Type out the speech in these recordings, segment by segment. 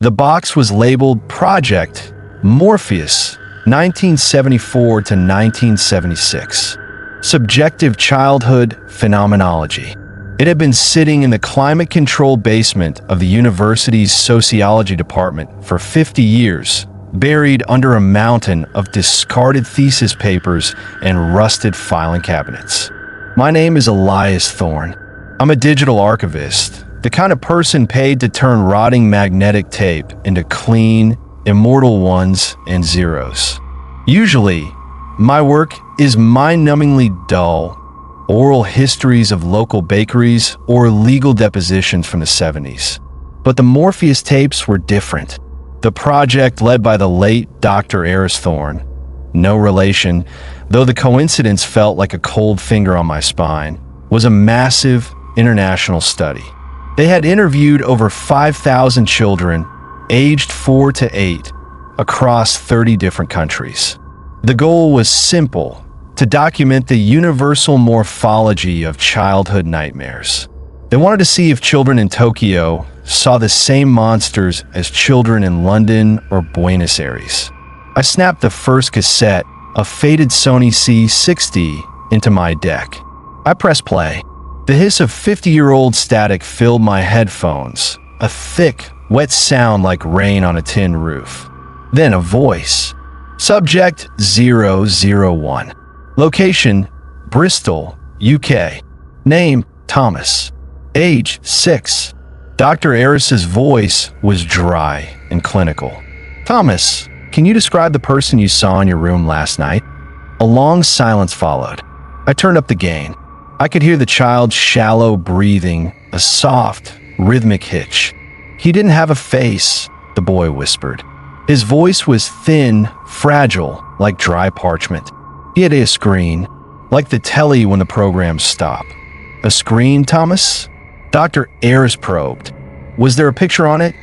The box was labeled Project Morpheus, 1974 to 1976. Subjective Childhood Phenomenology. It had been sitting in the climate-controlled basement of the university's sociology department for 50 years, buried under a mountain of discarded thesis papers and rusted filing cabinets. My name is Elias Thorne. I'm a digital archivist, the kind of person paid to turn rotting magnetic tape into clean, immortal ones and zeros. Usually, my work is mind-numbingly dull, oral histories of local bakeries or legal depositions from the 70s. But the Morpheus tapes were different. The project led by the late Dr. Elias Thorne, no relation, though the coincidence felt like a cold finger on my spine, was a massive international study. They had interviewed over 5,000 children, aged 4 to 8, across 30 different countries. The goal was simple: to document the universal morphology of childhood nightmares. They wanted to see if children in Tokyo saw the same monsters as children in London or Buenos Aires. I snapped the first cassette, a faded Sony C60, into my deck. I pressed play. The hiss of 50-year-old static filled my headphones, a thick, wet sound like rain on a tin roof. Then a voice. Subject 001. Location, Bristol, UK. Name, Thomas. Age, 6. Dr. Eris's voice was dry and clinical. Thomas, can you describe the person you saw in your room last night? A long silence followed. I turned up the gain. I could hear the child's shallow breathing, a soft, rhythmic hitch. He didn't have a face, the boy whispered. His voice was thin, fragile, like dry parchment. He had a screen, like the telly when the programs stop. A screen, Thomas? Dr. Ayers probed. Was there a picture on it?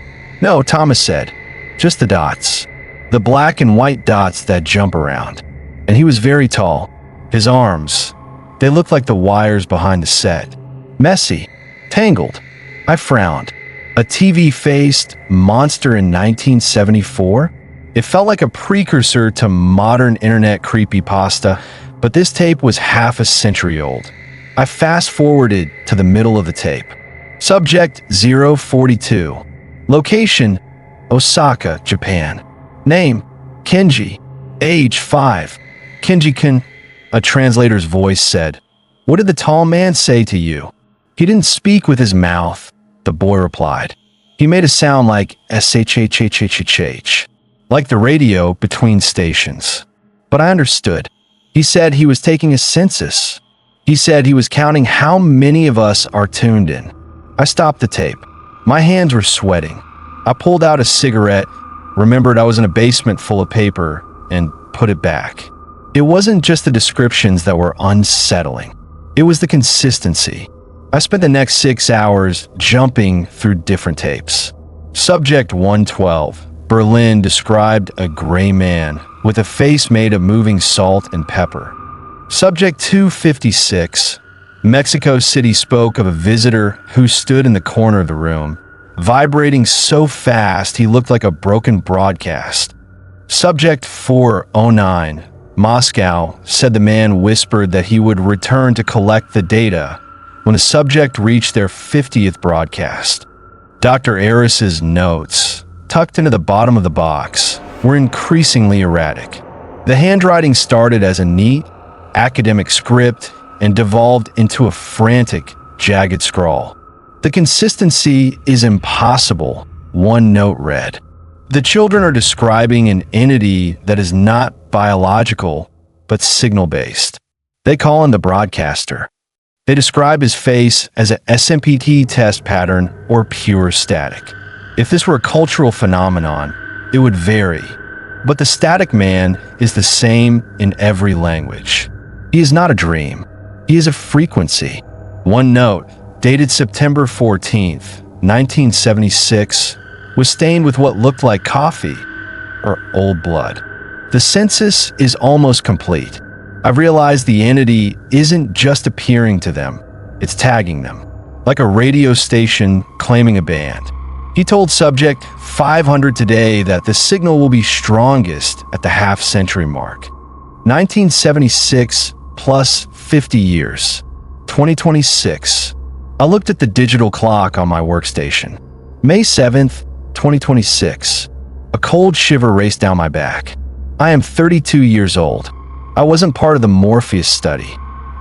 No, Thomas said. Just the dots. The black and white dots that jump around. And he was very tall. His arms, they looked like the wires behind the set. Messy. Tangled. I frowned. A TV-faced monster in 1974? It felt like a precursor to modern internet creepypasta, but this tape was half a century old. I fast-forwarded to the middle of the tape. Subject 042. Location, Osaka, Japan. Name, Kenji. Age 5. Kenji-kun, a translator's voice said. What did the tall man say to you? He didn't speak with his mouth, the boy replied. He made a sound like shhhhhh, like the radio between stations. But I understood. He said he was taking a census. He said he was counting how many of us are tuned in. I stopped the tape. My hands were sweating. I pulled out a cigarette, remembered I was in a basement full of paper, and put it back. It wasn't just the descriptions that were unsettling. It was the consistency. I spent the next 6 hours jumping through different tapes. Subject 112. Berlin described a gray man with a face made of moving salt and pepper. Subject 256. Mexico City spoke of a visitor who stood in the corner of the room, vibrating so fast he looked like a broken broadcast. Subject 409. Moscow said the man whispered that he would return to collect the data when the subject reached their 50th broadcast. Dr. Eris's notes, tucked into the bottom of the box, were increasingly erratic. The handwriting started as a neat, academic script and devolved into a frantic, jagged scrawl. The consistency is impossible, one note read. The children are describing an entity that is not biological, but signal-based. They call him the broadcaster. They describe his face as an SMPT test pattern or pure static. If this were a cultural phenomenon, it would vary. But the static man is the same in every language. He is not a dream. He is a frequency. One note, dated September 14th, 1976, was stained with what looked like coffee or old blood. The census is almost complete. I've realized the entity isn't just appearing to them, it's tagging them, like a radio station claiming a band. He told Subject 500 Today that the signal will be strongest at the half-century mark. 1976 plus 50 years. 2026. I looked at the digital clock on my workstation. May 7th, 2026. A cold shiver raced down my back. I am 32 years old. I wasn't part of the Morpheus study,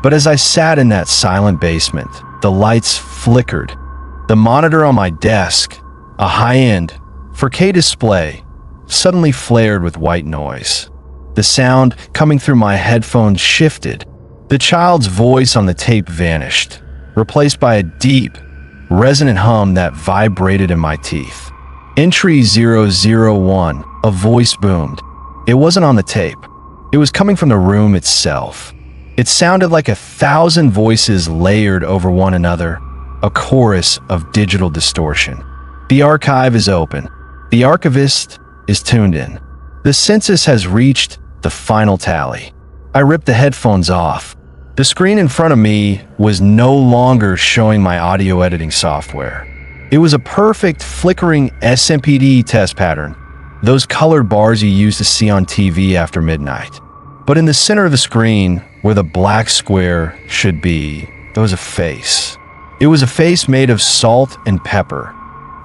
but as I sat in that silent basement, the lights flickered. The monitor on my desk, a high-end 4K display, suddenly flared with white noise. The sound coming through my headphones shifted. The child's voice on the tape vanished, replaced by a deep, resonant hum that vibrated in my teeth. Entry 001, a voice boomed. It wasn't on the tape. It was coming from the room itself. It sounded like 1,000 voices layered over one another, a chorus of digital distortion. The archive is open. The archivist is tuned in. The census has reached the final tally. I ripped the headphones off. The screen in front of me was no longer showing my audio editing software. It was a perfect flickering SMPD test pattern, those colored bars you used to see on TV after midnight. But in the center of the screen, where the black square should be, there was a face. It was a face made of salt and pepper.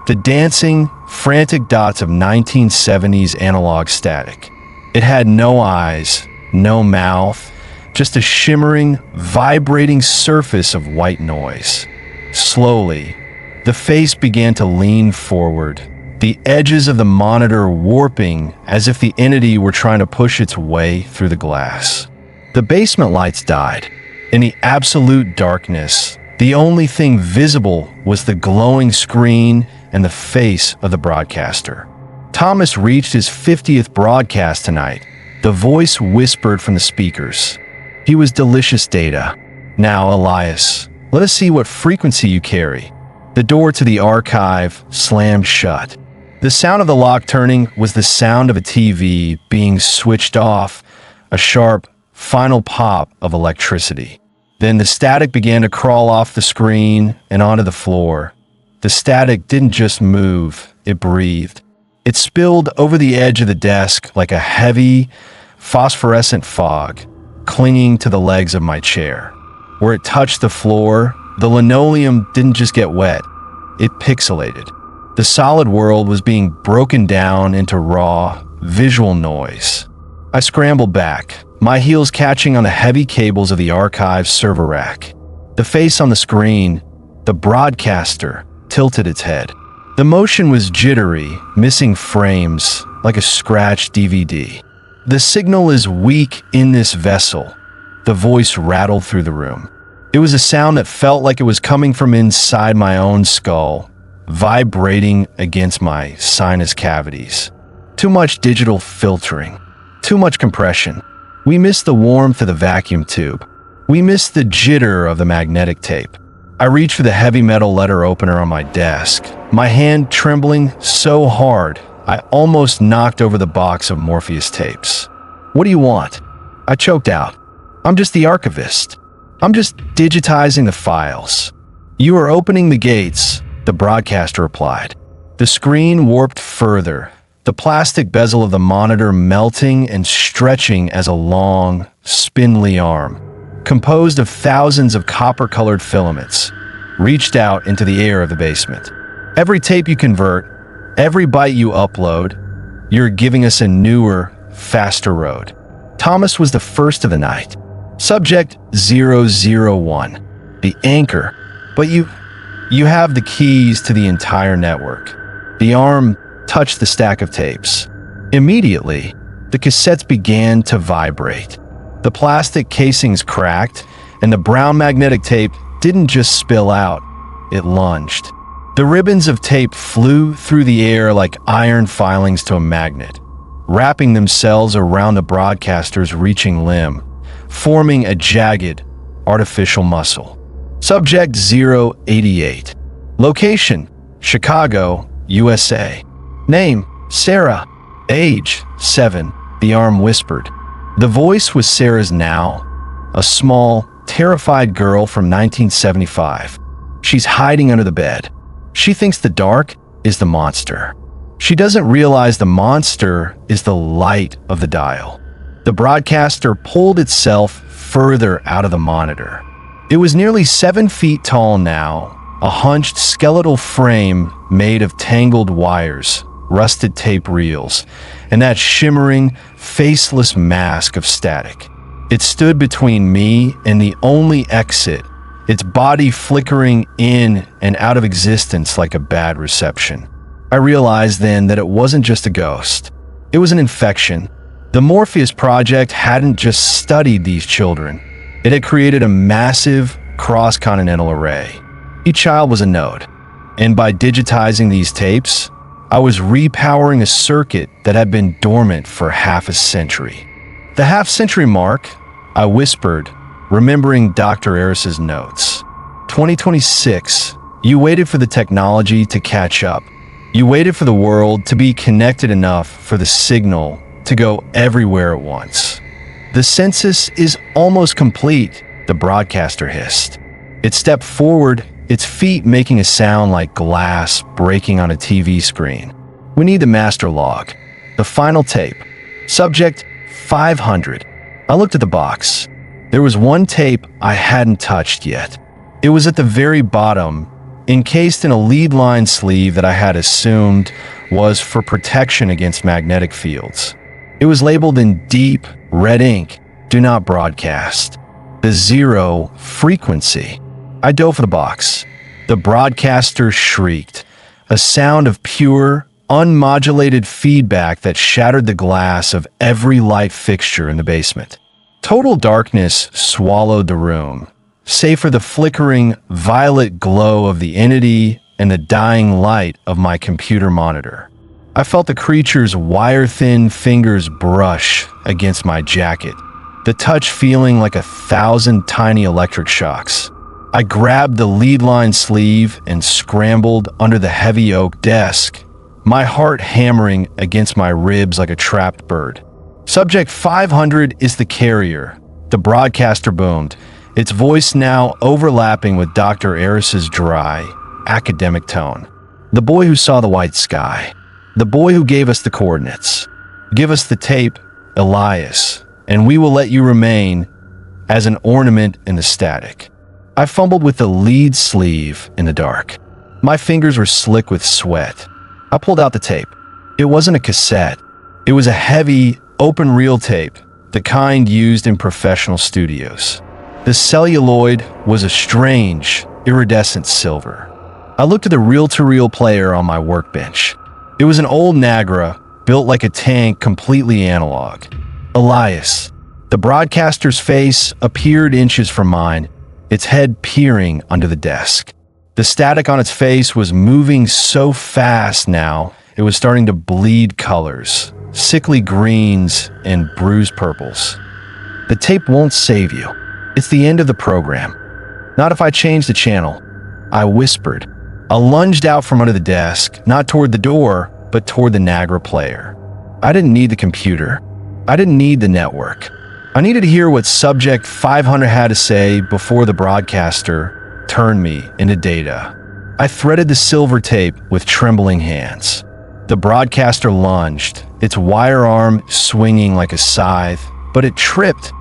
The dancing, frantic dots of 1970s analog static. It had no eyes, no mouth, just a shimmering, vibrating surface of white noise. Slowly, the face began to lean forward, the edges of the monitor warping as if the entity were trying to push its way through the glass. The basement lights died. In the absolute darkness, the only thing visible was the glowing screen and the face of the broadcaster. Thomas reached his 50th broadcast tonight. The voice whispered from the speakers. He was delicious data. Now, Elias, let us see what frequency you carry. The door to the archive slammed shut. The sound of the lock turning was the sound of a TV being switched off, a sharp, final pop of electricity. Then the static began to crawl off the screen and onto the floor. The static didn't just move, it breathed. It spilled over the edge of the desk like a heavy, phosphorescent fog, clinging to the legs of my chair. Where it touched the floor, the linoleum didn't just get wet, it pixelated. The solid world was being broken down into raw, visual noise. I scrambled back, my heels catching on the heavy cables of the archive server rack. The face on the screen, the broadcaster, tilted its head. The motion was jittery, missing frames, like a scratched DVD. The signal is weak in this vessel. The voice rattled through the room. It was a sound that felt like it was coming from inside my own skull, vibrating against my sinus cavities. Too much digital filtering. Too much compression. We missed the warmth of the vacuum tube. We missed the jitter of the magnetic tape. I reached for the heavy metal letter opener on my desk, my hand trembling so hard I almost knocked over the box of Morpheus tapes. What do you want? I choked out. I'm just the archivist. I'm just digitizing the files. You are opening the gates, the broadcaster replied. The screen warped further, the plastic bezel of the monitor melting and stretching as a long, spindly arm, composed of thousands of copper-colored filaments, reached out into the air of the basement. Every tape you convert, every byte you upload, you're giving us a newer, faster road. Thomas was the first of the night. Subject 001, the anchor, but you have the keys to the entire network. The arm touched the stack of tapes. Immediately, the cassettes began to vibrate. The plastic casings cracked, and the brown magnetic tape didn't just spill out, it lunged. The ribbons of tape flew through the air like iron filings to a magnet, wrapping themselves around the broadcaster's reaching limb, forming a jagged, artificial muscle. Subject 088. Location, Chicago, USA. Name, Sarah. Age, 7, the arm whispered. The voice was Sarah's now, a small, terrified girl from 1975. She's hiding under the bed. She thinks the dark is the monster. She doesn't realize the monster is the light of the dial. The broadcaster pulled itself further out of the monitor. It was nearly 7 feet tall now, a hunched skeletal frame made of tangled wires, rusted tape reels, and that shimmering, faceless mask of static. It stood between me and the only exit, its body flickering in and out of existence like a bad reception. I realized then that it wasn't just a ghost. It was an infection. The Morpheus Project hadn't just studied these children. It had created a massive, cross-continental array. Each child was a node. And by digitizing these tapes, I was repowering a circuit that had been dormant for half a century. The half-century mark, I whispered, remembering Dr. Eris's notes. 2026, you waited for the technology to catch up. You waited for the world to be connected enough for the signal to go everywhere at once. The census is almost complete, the broadcaster hissed. It stepped forward, its feet making a sound like glass breaking on a TV screen. We need the master log, the final tape. Subject 500. I looked at the box. There was one tape I hadn't touched yet. It was at the very bottom, encased in a lead-line sleeve that I had assumed was for protection against magnetic fields. It was labeled in deep, red ink, "Do not broadcast." The 0 frequency. I dove for the box. The broadcaster shrieked, a sound of pure, unmodulated feedback that shattered the glass of every light fixture in the basement. Total darkness swallowed the room, save for the flickering, violet glow of the entity and the dying light of my computer monitor. I felt the creature's wire-thin fingers brush against my jacket, the touch feeling like 1,000 tiny electric shocks. I grabbed the lead-line sleeve and scrambled under the heavy oak desk, my heart hammering against my ribs like a trapped bird. Subject 500 is the carrier, the broadcaster boomed, its voice now overlapping with Dr. Eris's dry, academic tone. The boy who saw the white sky. The boy who gave us the coordinates. Give us the tape, Elias, and we will let you remain as an ornament in the static. I fumbled with the lead sleeve in the dark. My fingers were slick with sweat. I pulled out the tape. It wasn't a cassette. It was a heavy, open reel tape, the kind used in professional studios. The celluloid was a strange, iridescent silver. I looked at the reel-to-reel player on my workbench. It was an old Nagra, built like a tank, completely analog. Elias. The broadcaster's face appeared inches from mine, its head peering under the desk. The static on its face was moving so fast now, it was starting to bleed colors, sickly greens and bruised purples. The tape won't save you. It's the end of the program. Not if I change the channel, I whispered. I lunged out from under the desk, not toward the door, but toward the Nagra player. I didn't need the computer. I didn't need the network. I needed to hear what Subject 500 had to say before the broadcaster turned me into data. I threaded the silver tape with trembling hands. The broadcaster lunged, its wire arm swinging like a scythe, but it tripped.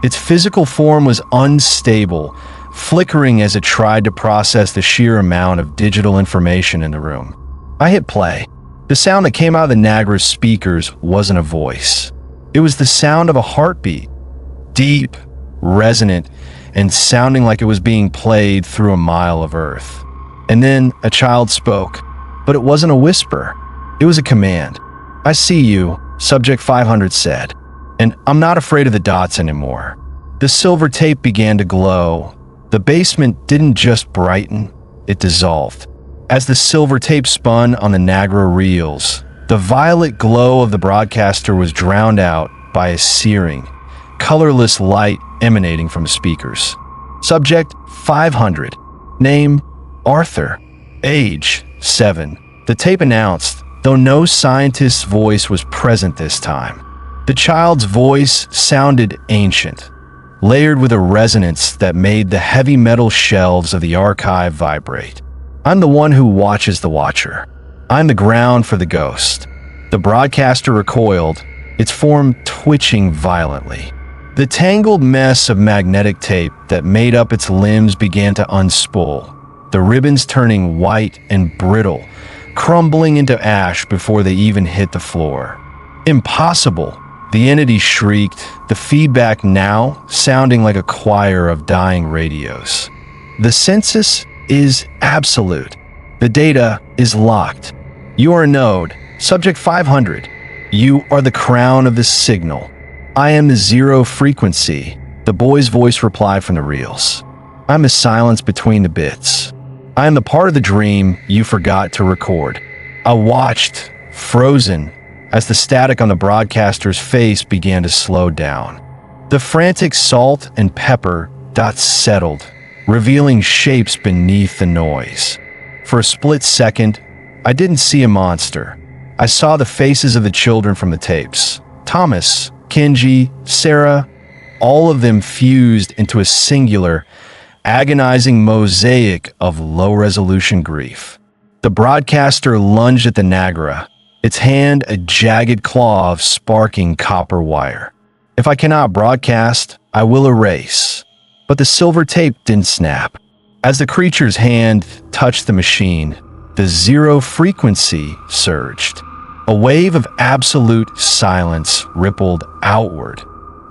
Its physical form was unstable, flickering as it tried to process the sheer amount of digital information in the room. I hit play. The sound that came out of the Nagra's speakers wasn't a voice. It was the sound of a heartbeat, deep, resonant, and sounding like it was being played through a mile of earth. And then a child spoke, but it wasn't a whisper. It was a command. "I see you," Subject 500 said, "and I'm not afraid of the dots anymore." The silver tape began to glow. The basement didn't just brighten, it dissolved. As the silver tape spun on the Nagra reels, the violet glow of the broadcaster was drowned out by a searing, colorless light emanating from the speakers. Subject 500. Name Arthur. Age 7. The tape announced, though no scientist's voice was present this time. The child's voice sounded ancient, layered with a resonance that made the heavy metal shelves of the archive vibrate. "I'm the one who watches the watcher. I'm the ground for the ghost. The broadcaster recoiled, its form twitching violently. The tangled mess of magnetic tape that made up its limbs began to unspool, the ribbons turning white and brittle, crumbling into ash before they even hit the floor. Impossible! The entity shrieked, the feedback now sounding like a choir of dying radios. The census is absolute. The data is locked. You are a node, subject 500. You are the crown of the signal. I am the zero frequency, the boy's voice replied from the reels. I'm the silence between the bits. I am the part of the dream you forgot to record. I watched, frozen, as the static on the broadcaster's face began to slow down. The frantic salt and pepper dots settled, revealing shapes beneath the noise. For a split second, I didn't see a monster. I saw the faces of the children from the tapes. Thomas, Kenji, Sarah, all of them fused into a singular, agonizing mosaic of low-resolution grief. The broadcaster lunged at the Nagra, its hand a jagged claw of sparking copper wire. If I cannot broadcast, I will erase. But the silver tape didn't snap. As the creature's hand touched the machine, the zero frequency surged. A wave of absolute silence rippled outward,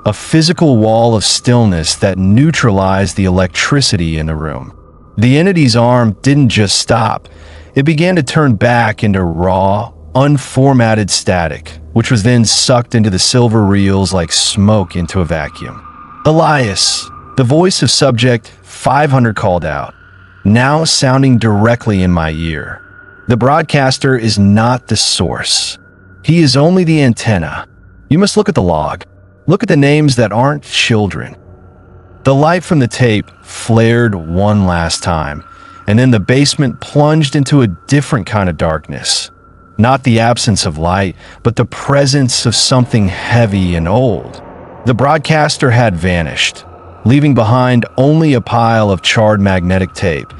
a physical wall of stillness that neutralized the electricity in the room. The entity's arm didn't just stop, it began to turn back into raw, unformatted static, which was then sucked into the silver reels like smoke into a vacuum. Elias, the voice of subject 500 called out, now sounding directly in my ear. The broadcaster is not the source. He is only the antenna. You must look at the log. Look at the names that aren't children. The light from the tape flared one last time, and then the basement plunged into a different kind of darkness. Not the absence of light, but the presence of something heavy and old. The broadcaster had vanished, leaving behind only a pile of charred magnetic tape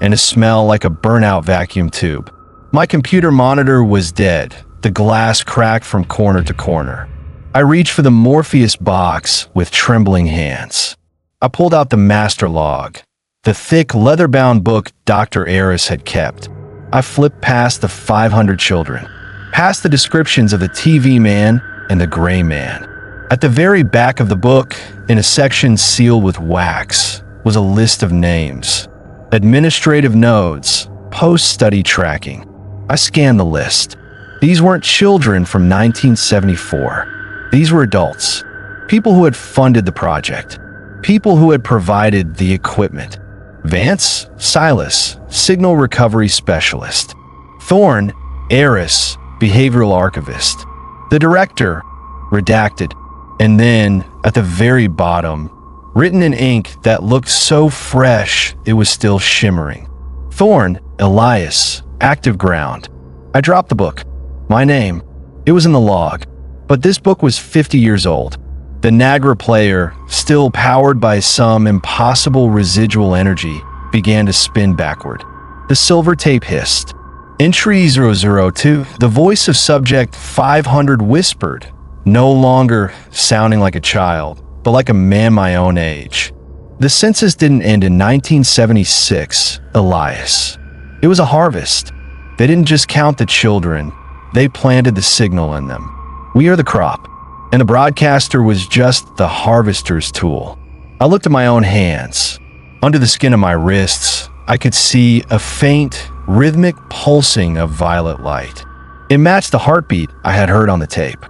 and a smell like a burnout vacuum tube. My computer monitor was dead, the glass cracked from corner to corner. I reached for the Morpheus box with trembling hands. I pulled out the master log, the thick leather-bound book Dr. Eris had kept. I flipped past the 500 children, past the descriptions of the TV man and the gray man. At the very back of the book, in a section sealed with wax, was a list of names, administrative nodes, post-study tracking. I scanned the list. These weren't children from 1974. These were adults, people who had funded the project, people who had provided the equipment. Vance, Silas, signal recovery specialist. Thorne, Eris, behavioral archivist. The director, redacted. And then, at the very bottom, written in ink that looked so fresh it was still shimmering. Thorne, Elias, active ground. I dropped the book. My name. It was in the log. But this book was 50 years old. The Nagra player, still powered by some impossible residual energy, began to spin backward. The silver tape hissed. Entry 002, the voice of subject 500 whispered, no longer sounding like a child, but like a man my own age. The census didn't end in 1976, Elias. It was a harvest. They didn't just count the children, they planted the signal in them. We are the crop, and the broadcaster was just the harvester's tool. I looked at my own hands. Under the skin of my wrists, I could see a faint, rhythmic pulsing of violet light. It matched the heartbeat I had heard on the tape.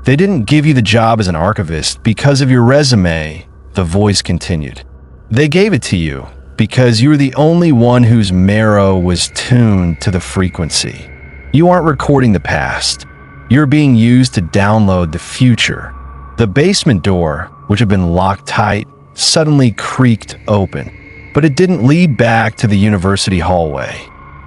They didn't give you the job as an archivist because of your resume, the voice continued. They gave it to you because you were the only one whose marrow was tuned to the frequency. You aren't recording the past. You're being used to download the future. The basement door, which had been locked tight, suddenly creaked open, but it didn't lead back to the university hallway.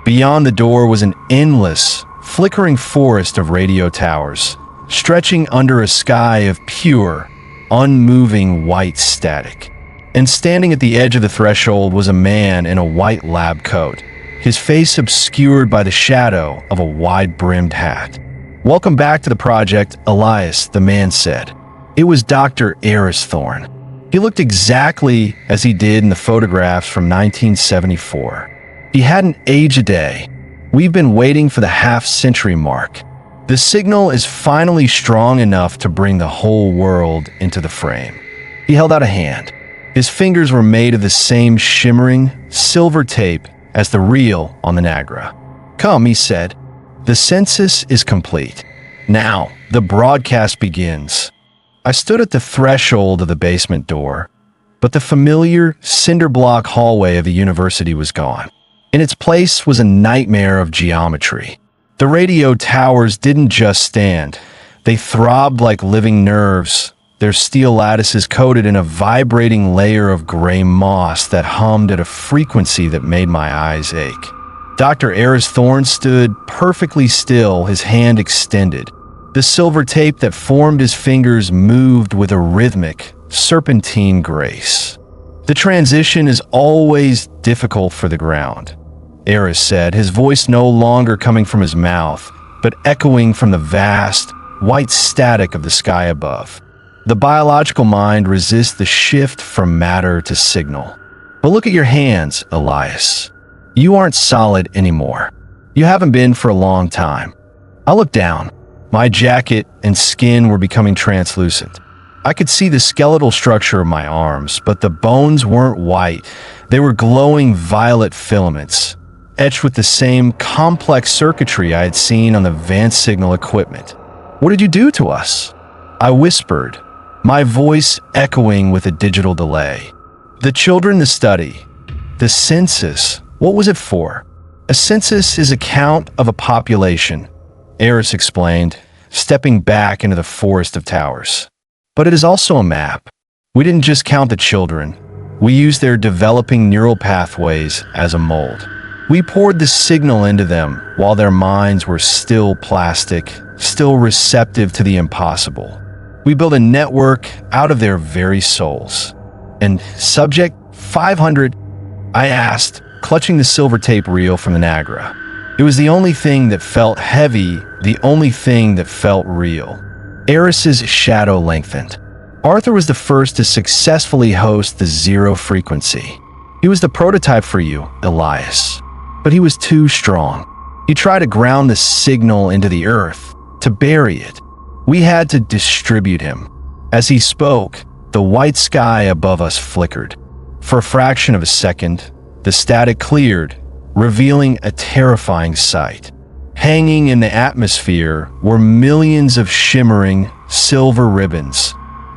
Beyond the door was an endless, flickering forest of radio towers, stretching under a sky of pure, unmoving white static. And standing at the edge of the threshold was a man in a white lab coat, his face obscured by the shadow of a wide-brimmed hat. "Welcome back to the project, Elias," the man said. It was Dr. Elias Thorne. He looked exactly as he did in the photographs from 1974. He hadn't aged a day. "We've been waiting for the half-century mark. The signal is finally strong enough to bring the whole world into the frame." He held out a hand. His fingers were made of the same shimmering, silver tape as the reel on the Niagara. "Come," he said. "The census is complete. Now, the broadcast begins." I stood at the threshold of the basement door, but the familiar cinder-block hallway of the university was gone. In its place was a nightmare of geometry. The radio towers didn't just stand. They throbbed like living nerves, their steel lattices coated in a vibrating layer of gray moss that hummed at a frequency that made my eyes ache. Dr. Elias Thorne stood perfectly still, his hand extended. The silver tape that formed his fingers moved with a rhythmic, serpentine grace. "The transition is always difficult for the ground," Elias said, his voice no longer coming from his mouth, but echoing from the vast, white static of the sky above. "The biological mind resists the shift from matter to signal. But look at your hands, Elias. You aren't solid anymore. You haven't been for a long time." I looked down. My jacket and skin were becoming translucent. I could see the skeletal structure of my arms, but the bones weren't white. They were glowing violet filaments, etched with the same complex circuitry I had seen on the advanced signal equipment. "What did you do to us?" I whispered, my voice echoing with a digital delay. "The children, the study. The census, what was it for?" "A census is a count of a population," Elias explained, stepping back into the forest of towers. "But it is also a map. We didn't just count the children. We used their developing neural pathways as a mold. We poured the signal into them while their minds were still plastic, still receptive to the impossible. We built a network out of their very souls." "And subject 500? I asked, clutching the silver tape reel from the Niagara. It was the only thing that felt heavy, the only thing that felt real. Eris's shadow lengthened. Arthur was the first to successfully host the zero frequency. He was the prototype for you, Elias. But he was too strong. He tried to ground the signal into the earth, to bury it. We had to distribute him." As he spoke, the white sky above us flickered. For a fraction of a second, the static cleared, revealing a terrifying sight. Hanging in the atmosphere were millions of shimmering silver ribbons,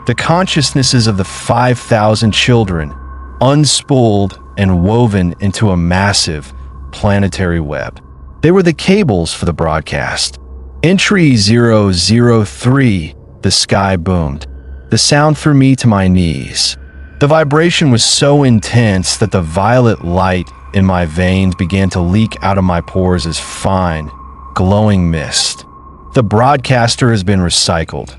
the consciousnesses of the 5,000 children, unspooled and woven into a massive planetary web. They were the cables for the broadcast. "Entry 003, the sky boomed. The sound threw me to my knees. The vibration was so intense that the violet light in my veins began to leak out of my pores as fine, glowing mist. "The broadcaster has been recycled,"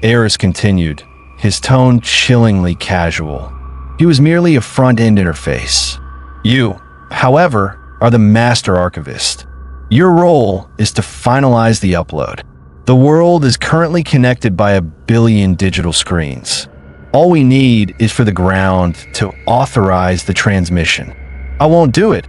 Elias continued, his tone chillingly casual. "He was merely a front-end interface. You, however, are the master archivist. Your role is to finalize the upload. The world is currently connected by 1 billion digital screens. All we need is for the ground to authorize the transmission." "I won't do it,"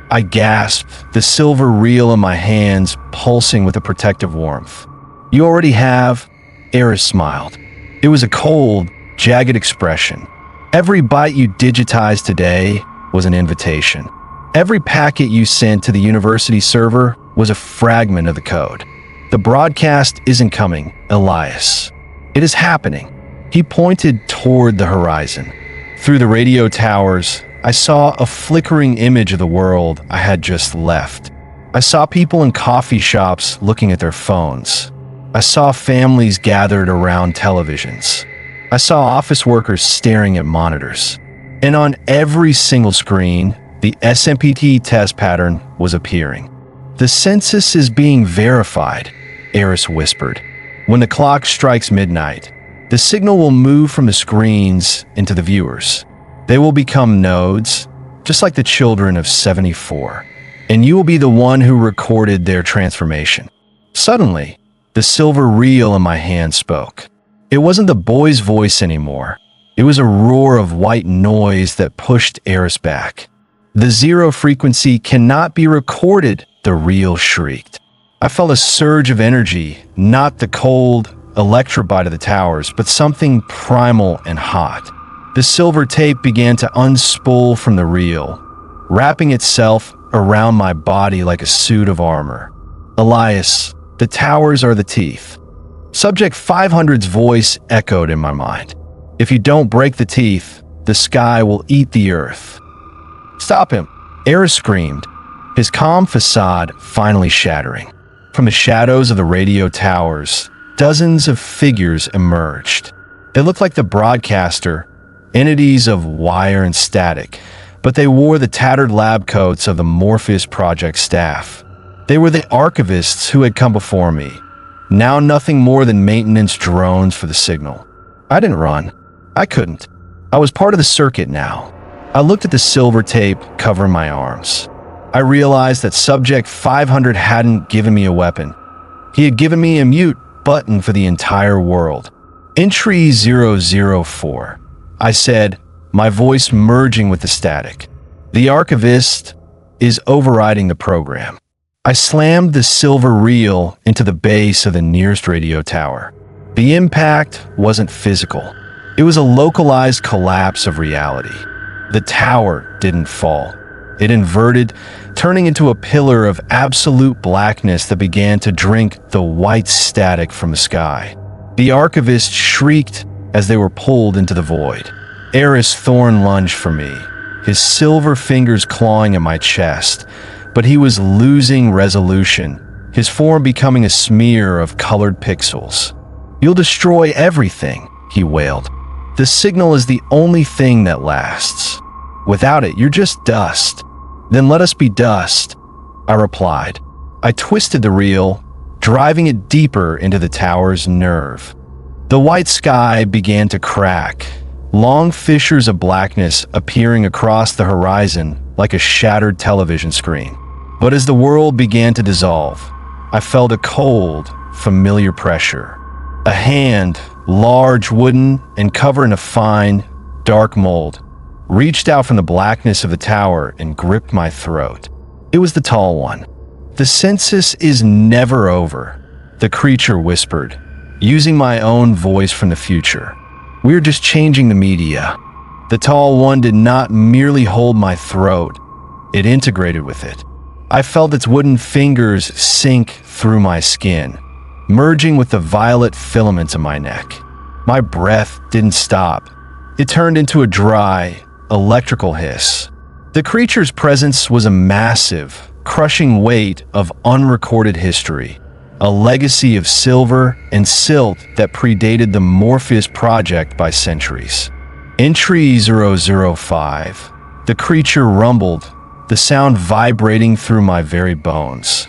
I gasped, the silver reel in my hands pulsing with a protective warmth. "You already have," Elias smiled. It was a cold, jagged expression. "Every byte you digitized today was an invitation. Every packet you sent to the university server was a fragment of the code. The broadcast isn't coming, Elias. It is happening." He pointed toward the horizon. Through the radio towers, I saw a flickering image of the world I had just left. I saw people in coffee shops looking at their phones. I saw families gathered around televisions. I saw office workers staring at monitors. And on every single screen, the SMPT test pattern was appearing. "The census is being verified," Elias whispered. "When the clock strikes midnight, the signal will move from the screens into the viewers. They will become nodes, just like the children of 74. and you will be the one who recorded their transformation." Suddenly, the silver reel in my hand spoke. It wasn't the boy's voice anymore. It was a roar of white noise that pushed Eris back. "The zero frequency cannot be recorded," the reel shrieked. I felt a surge of energy, not the cold electrobite of the towers, but something primal and hot. The silver tape began to unspool from the reel, wrapping itself around my body like a suit of armor. "Elias, the towers are the teeth." Subject 500's voice echoed in my mind. "If you don't break the teeth, the sky will eat the earth." "Stop him!" Eris screamed, his calm facade finally shattering. From the shadows of the radio towers, dozens of figures emerged. They looked like the broadcaster, entities of wire and static, but they wore the tattered lab coats of the Morpheus project staff. They were the archivists who had come before me, now nothing more than maintenance drones for the signal. I didn't run. I couldn't. I was part of the circuit now. I looked at the silver tape covering my arms. I realized that Subject 500 hadn't given me a weapon. He had given me a mute button for the entire world. "Entry 004. I said, my voice merging with the static. "The archivist is overriding the program." I slammed the silver reel into the base of the nearest radio tower. The impact wasn't physical. It was a localized collapse of reality. The tower didn't fall. It inverted, turning into a pillar of absolute blackness that began to drink the white static from the sky. The archivist shrieked as they were pulled into the void. Elias Thorne lunged for me, his silver fingers clawing at my chest, but he was losing resolution, his form becoming a smear of colored pixels. "You'll destroy everything," he wailed. "The signal is the only thing that lasts. Without it, you're just dust." "Then let us be dust," I replied. I twisted the reel, driving it deeper into the tower's nerve. The white sky began to crack, long fissures of blackness appearing across the horizon like a shattered television screen. But as the world began to dissolve, I felt a cold, familiar pressure. A hand, large, wooden, and covered in a fine, dark mold, reached out from the blackness of the tower and gripped my throat. It was the tall one. "The census is never over," the creature whispered, using my own voice from the future. "We're just changing the media." The tall one did not merely hold my throat, it integrated with it. I felt its wooden fingers sink through my skin, merging with the violet filaments of my neck. My breath didn't stop. It turned into a dry, electrical hiss. The creature's presence was a massive, crushing weight of unrecorded history, a legacy of silver and silt that predated the Morpheus project by centuries. "Entry 005. The creature rumbled, the sound vibrating through my very bones.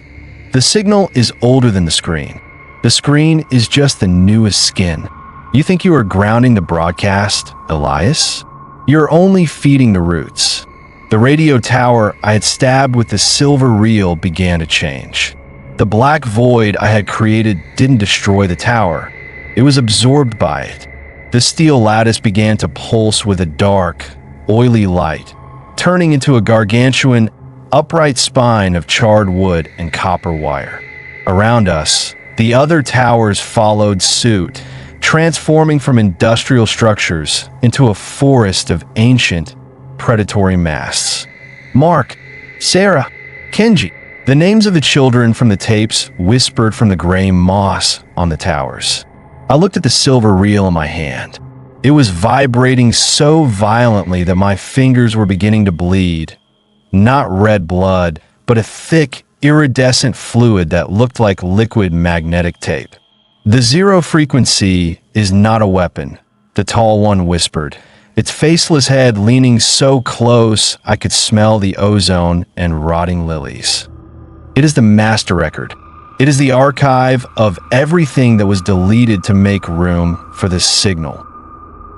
"The signal is older than the screen. The screen is just the newest skin. You think you are grounding the broadcast, Elias? You're only feeding the roots." The radio tower I had stabbed with the silver reel began to change. The black void I had created didn't destroy the tower. It was absorbed by it. The steel lattice began to pulse with a dark, oily light, turning into a gargantuan, upright spine of charred wood and copper wire. Around us, the other towers followed suit, transforming from industrial structures into a forest of ancient, predatory masts. Mark, Sarah, Kenji, the names of the children from the tapes whispered from the gray moss on the towers. I looked at the silver reel in my hand. It was vibrating so violently that my fingers were beginning to bleed. Not red blood, but a thick, iridescent fluid that looked like liquid magnetic tape. "The zero frequency is not a weapon," the tall one whispered, its faceless head leaning so close I could smell the ozone and rotting lilies. "It is the master record. It is the archive of everything that was deleted to make room for this signal.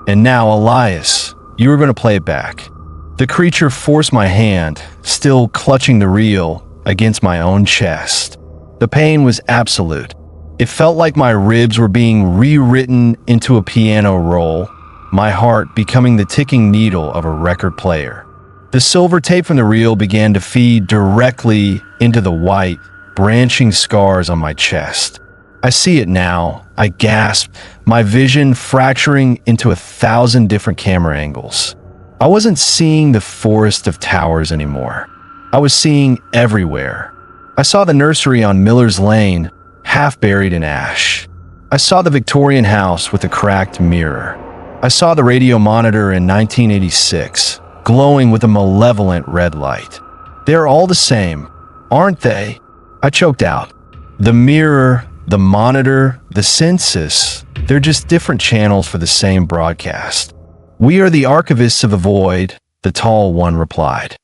And now, Elias, you are going to play it back." The creature forced my hand, still clutching the reel, against my own chest. The pain was absolute. It felt like my ribs were being rewritten into a piano roll, my heart becoming the ticking needle of a record player. The silver tape from the reel began to feed directly into the white, branching scars on my chest. I see it now. I gasp, my vision fracturing into 1,000 different camera angles. I wasn't seeing the forest of towers anymore. I was seeing everywhere. I saw the nursery on Miller's Lane, half buried in ash. I saw the Victorian house with a cracked mirror. I saw the radio monitor in 1986, glowing with a malevolent red light. They're all the same, aren't they? I choked out. The mirror, the monitor, the census, they're just different channels for the same broadcast. We are the archivists of the void, the tall one replied.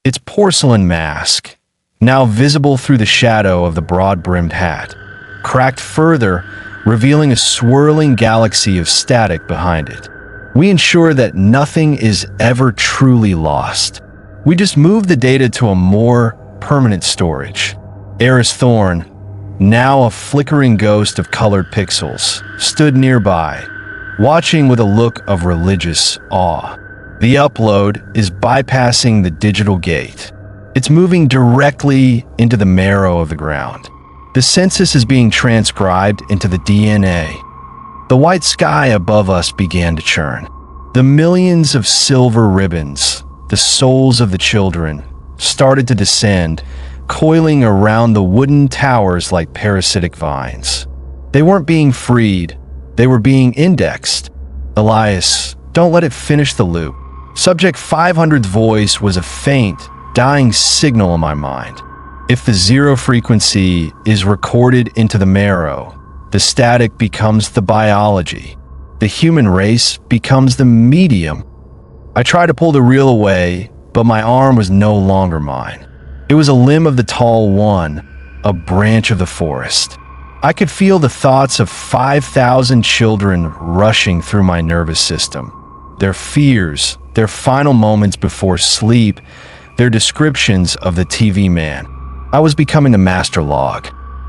Its porcelain mask, now visible through the shadow of the broad-brimmed hat, cracked further, revealing a swirling galaxy of static behind it. We ensure that nothing is ever truly lost. We just move the data to a more permanent storage. Elias Thorne, now a flickering ghost of colored pixels, stood nearby, watching with a look of religious awe. The upload is bypassing the digital gate. It's moving directly into the marrow of the ground. The census is being transcribed into the DNA. The white sky above us began to churn. The millions of silver ribbons, the souls of the children, started to descend, coiling around the wooden towers like parasitic vines. They weren't being freed, they were being indexed. Elias, don't let it finish the loop. Subject 500's voice was a faint, dying signal in my mind. If the zero frequency is recorded into the marrow, the static becomes the biology. The human race becomes the medium. I tried to pull the reel away, but my arm was no longer mine. It was a limb of the tall one, a branch of the forest. I could feel the thoughts of 5,000 children rushing through my nervous system. Their fears, their final moments before sleep, their descriptions of the TV man. I was becoming the master log.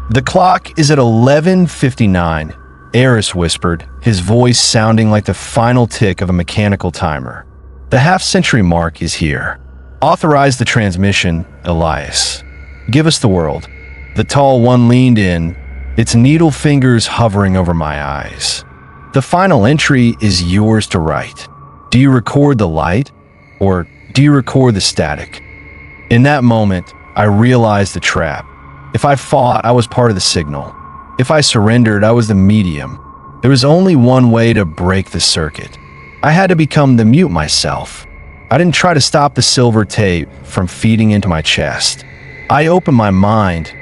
The clock is at 11:59, Eris whispered, his voice sounding like the final tick of a mechanical timer. The half-century mark is here. Authorize the transmission, Elias. Give us the world. The tall one leaned in, its needle fingers hovering over my eyes. The final entry is yours to write. Do you record the light, or do you record the static? In that moment, I realized the trap. If I fought, I was part of the signal. If I surrendered, I was the medium. There was only one way to break the circuit. I had to become the mute myself. I didn't try to stop the silver tape from feeding into my chest. I opened my mind,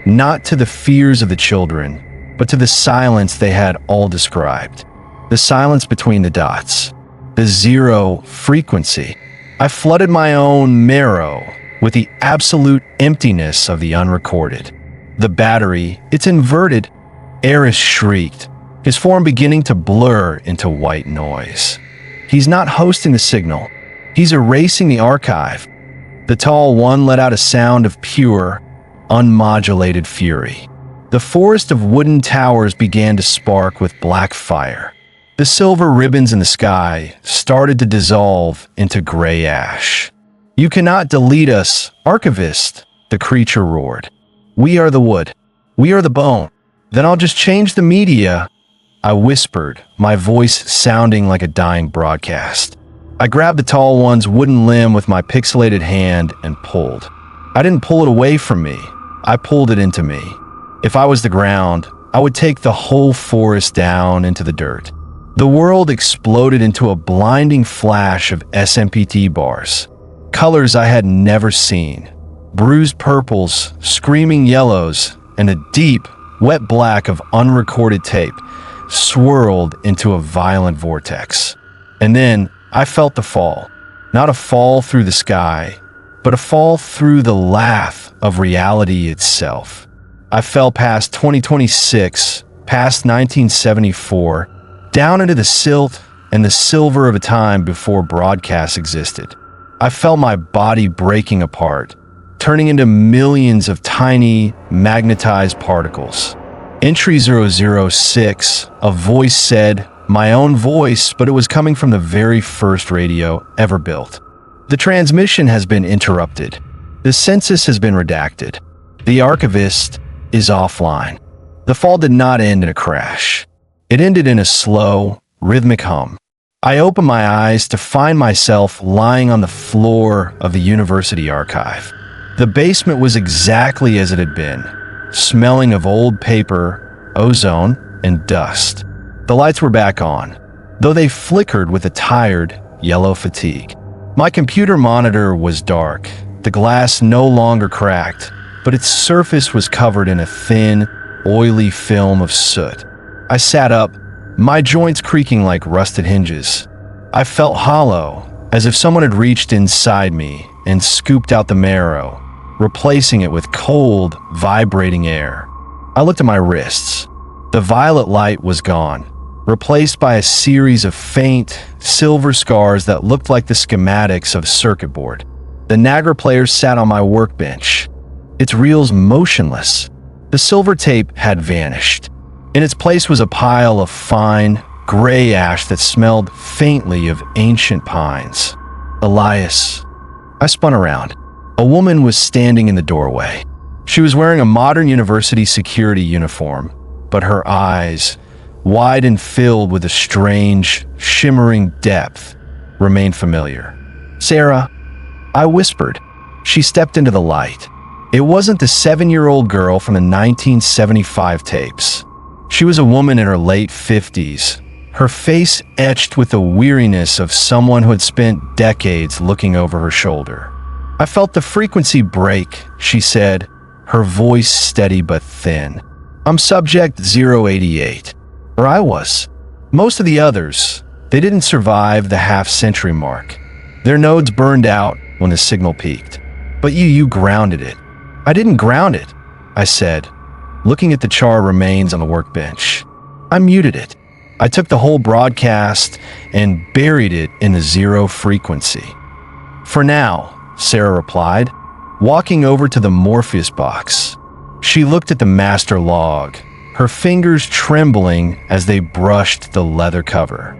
not to the fears of the children, but to the silence they had all described. The silence between the dots. The zero frequency. I flooded my own marrow with the absolute emptiness of the unrecorded. The battery, it's inverted. Eris shrieked, his form beginning to blur into white noise. He's not hosting the signal. He's erasing the archive. The tall one let out a sound of pure, unmodulated fury. The forest of wooden towers began to spark with black fire. The silver ribbons in the sky started to dissolve into gray ash. You cannot delete us, archivist, the creature roared. We are the wood. We are the bone. Then I'll just change the media, I whispered, my voice sounding like a dying broadcast. I grabbed the tall one's wooden limb with my pixelated hand and pulled. I didn't pull it away from me. I pulled it into me. If I was the ground, I would take the whole forest down into the dirt. The world exploded into a blinding flash of SMPT bars. Colors I had never seen. Bruised purples, screaming yellows, and a deep, wet black of unrecorded tape swirled into a violent vortex. And then I felt the fall. Not a fall through the sky, but a fall through the lath of reality itself. I fell past 2026, past 1974, down into the silt and the silver of a time before broadcasts existed. I felt my body breaking apart, turning into millions of tiny, magnetized particles. Entry 006, a voice said, my own voice, but it was coming from the very first radio ever built. The transmission has been interrupted. The census has been redacted. The archivist is offline. The fall did not end in a crash. It ended in a slow, rhythmic hum. I opened my eyes to find myself lying on the floor of the university archive. The basement was exactly as it had been, smelling of old paper, ozone, and dust. The lights were back on, though they flickered with a tired, yellow fatigue. My computer monitor was dark, the glass no longer cracked, but its surface was covered in a thin, oily film of soot. I sat up, my joints creaking like rusted hinges. I felt hollow, as if someone had reached inside me and scooped out the marrow, replacing it with cold, vibrating air. I looked at my wrists. The violet light was gone, replaced by a series of faint, silver scars that looked like the schematics of a circuit board. The Nagra player sat on my workbench, its reels motionless. The silver tape had vanished. In its place was a pile of fine, gray ash that smelled faintly of ancient pines. Elias. I spun around. A woman was standing in the doorway. She was wearing a modern university security uniform, but her eyes, wide and filled with a strange, shimmering depth, remained familiar. Sarah, I whispered. She stepped into the light. It wasn't the 7-year-old girl from the 1975 tapes. She was a woman in her late 50s, her face etched with the weariness of someone who had spent decades looking over her shoulder. I felt the frequency break, she said, her voice steady but thin. I'm subject 088. Or I was. Most of the others, they didn't survive the half-century mark. Their nodes burned out when the signal peaked. But you grounded it. I didn't ground it, I said, looking at the charred remains on the workbench. I muted it. I took the whole broadcast and buried it in the zero frequency. For now, Sarah replied, walking over to the Morpheus box. She looked at the master log, her fingers trembling as they brushed the leather cover.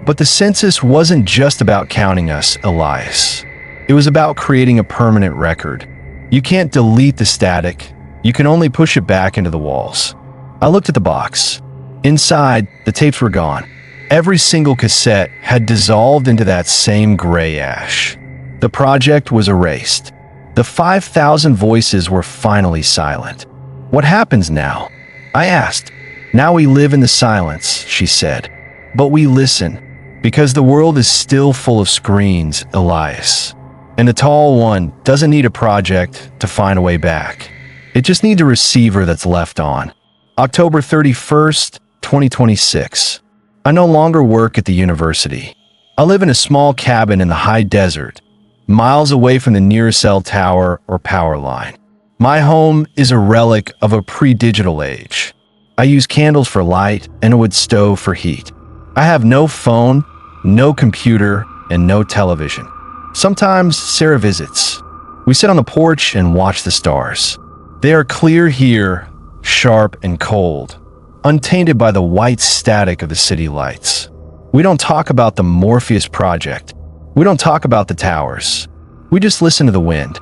But the census wasn't just about counting us, Elias. It was about creating a permanent record. You can't delete the static. You can only push it back into the walls. I looked at the box. Inside, the tapes were gone. Every single cassette had dissolved into that same gray ash. The project was erased. The 5,000 voices were finally silent. What happens now? I asked. Now we live in the silence, she said. But we listen, because the world is still full of screens, Elias. And the tall one doesn't need a project to find a way back. It just needs a receiver that's left on. October 31st, 2026. I no longer work at the university. I live in a small cabin in the high desert, miles away from the nearest cell tower or power line. My home is a relic of a pre-digital age. I use candles for light and a wood stove for heat. I have no phone, no computer, and no television. Sometimes Sarah visits. We sit on the porch and watch the stars. They are clear here, sharp and cold, untainted by the white static of the city lights. We don't talk about the Morpheus project. We don't talk about the towers. We just listen to the wind.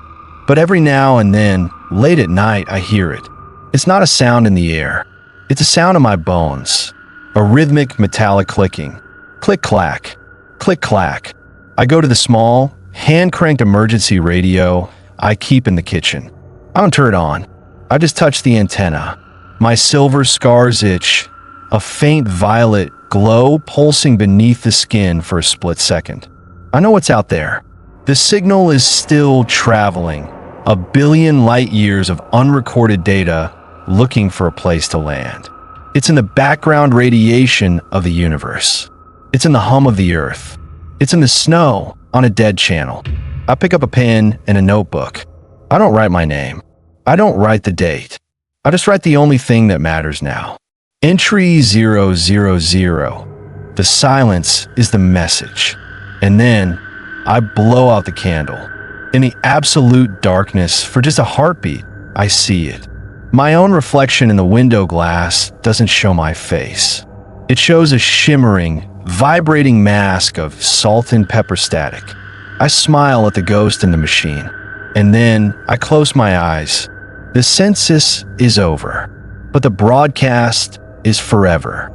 But every now and then, late at night, I hear it. It's not a sound in the air. It's a sound in my bones. A rhythmic metallic clicking. Click-clack. Click-clack. I go to the small, hand-cranked emergency radio I keep in the kitchen. I don't turn it on. I just touch the antenna. My silver scars itch, a faint violet glow pulsing beneath the skin for a split second. I know what's out there. The signal is still traveling, a billion light years of unrecorded data looking for a place to land. It's in the background radiation of the universe. It's in the hum of the earth. It's in the snow on a dead channel. I pick up a pen and a notebook. I don't write my name. I don't write the date. I just write the only thing that matters now. Entry 000. The silence is the message. And then I blow out the candle. In the absolute darkness, for just a heartbeat, I see it. My own reflection in the window glass doesn't show my face. It shows a shimmering, vibrating mask of salt and pepper static. I smile at the ghost in the machine, and then I close my eyes. The census is over, but the broadcast is forever.